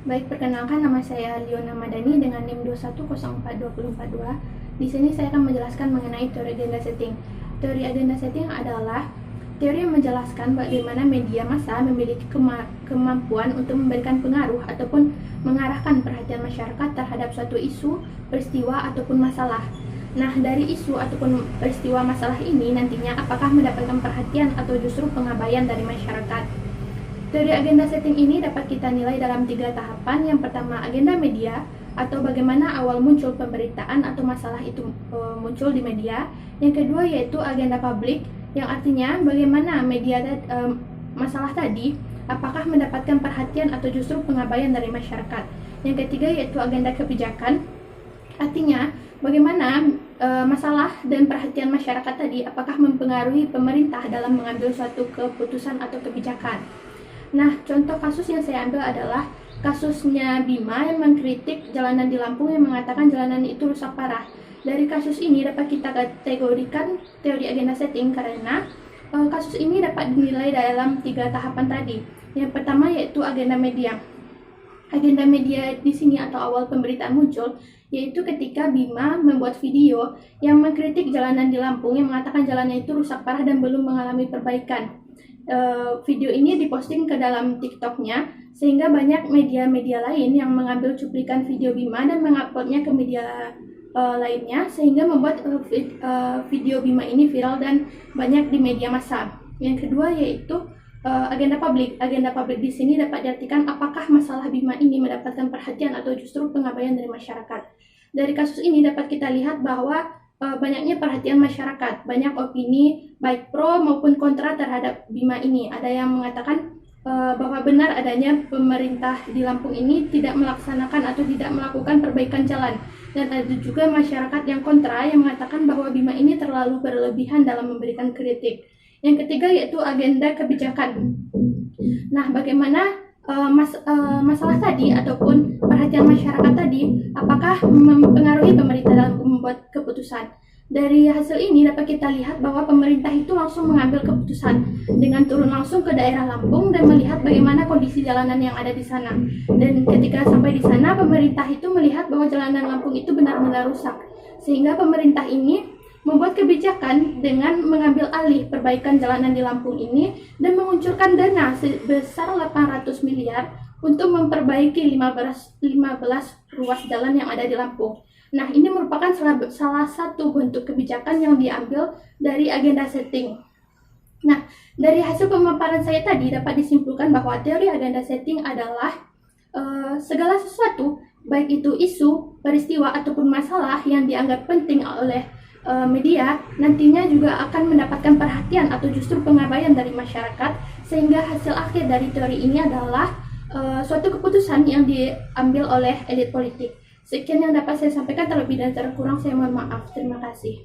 Baik, perkenalkan nama saya Liona Madani dengan NIM 2104242. Di sini saya akan menjelaskan mengenai teori agenda setting. Teori agenda setting adalah teori yang menjelaskan bagaimana media massa memiliki kemampuan untuk memberikan pengaruh ataupun mengarahkan perhatian masyarakat terhadap suatu isu, peristiwa, ataupun masalah. Nah, dari isu ataupun peristiwa masalah ini nantinya apakah mendapatkan perhatian atau justru pengabaian dari masyarakat. Teori agenda setting ini dapat kita nilai dalam 3 tahapan. Yang pertama, agenda media atau bagaimana awal muncul pemberitaan atau masalah itu muncul di media. Yang kedua yaitu agenda publik, yang artinya bagaimana media masalah tadi apakah mendapatkan perhatian atau justru pengabaian dari masyarakat. Yang ketiga yaitu agenda kebijakan, artinya bagaimana masalah dan perhatian masyarakat tadi apakah mempengaruhi pemerintah dalam mengambil suatu keputusan atau kebijakan. Nah, contoh kasus yang saya ambil adalah kasusnya Bima yang mengkritik jalanan di Lampung yang mengatakan jalanan itu rusak parah. Dari kasus ini dapat kita kategorikan teori agenda setting karena kasus ini dapat dinilai dalam 3 tahapan tadi. Yang pertama yaitu agenda media. Agenda media di sini atau awal pemberitaan muncul yaitu ketika Bima membuat video yang mengkritik jalanan di Lampung yang mengatakan jalannya itu rusak parah dan belum mengalami perbaikan. Video ini diposting ke dalam TikToknya sehingga banyak media-media lain yang mengambil cuplikan video Bima dan menguploadnya ke media lainnya sehingga membuat video Bima ini viral dan banyak di media massa. Yang kedua yaitu agenda publik. Agenda publik di sini dapat diartikan apakah masalah Bima ini mendapatkan perhatian atau justru pengabaian dari masyarakat. Dari kasus ini dapat kita lihat bahwa banyaknya perhatian masyarakat, banyak opini baik pro maupun kontra terhadap Bima ini. Ada yang mengatakan bahwa benar adanya pemerintah di Lampung ini tidak melaksanakan atau tidak melakukan perbaikan jalan. Dan ada juga masyarakat yang kontra yang mengatakan bahwa Bima ini terlalu berlebihan dalam memberikan kritik. Yang ketiga yaitu agenda kebijakan. Nah, bagaimana masalah tadi ataupun perhatian masyarakat tadi apakah mempengaruhi pemerintah dalam membuat keputusan. Dari hasil ini dapat kita lihat bahwa pemerintah itu langsung mengambil keputusan dengan turun langsung ke daerah Lampung dan melihat bagaimana kondisi jalanan yang ada di sana. Dan ketika sampai di sana pemerintah itu melihat bahwa jalanan Lampung itu benar-benar rusak. Sehingga pemerintah ini membuat kebijakan dengan mengambil alih perbaikan jalanan di Lampung ini dan menguncurkan dana sebesar 800 miliar untuk memperbaiki 15 ruas jalan yang ada di Lampung. Nah, ini merupakan salah satu bentuk kebijakan yang diambil dari agenda setting. Nah, dari hasil pemaparan saya tadi dapat disimpulkan bahwa teori agenda setting adalah segala sesuatu, baik itu isu, peristiwa, ataupun masalah yang dianggap penting oleh media nantinya juga akan mendapatkan perhatian atau justru pengabaian dari masyarakat, sehingga hasil akhir dari teori ini adalah suatu keputusan yang diambil oleh elit politik. Sekian yang dapat saya sampaikan, terlebih dan terkurang saya mohon maaf. Terima kasih.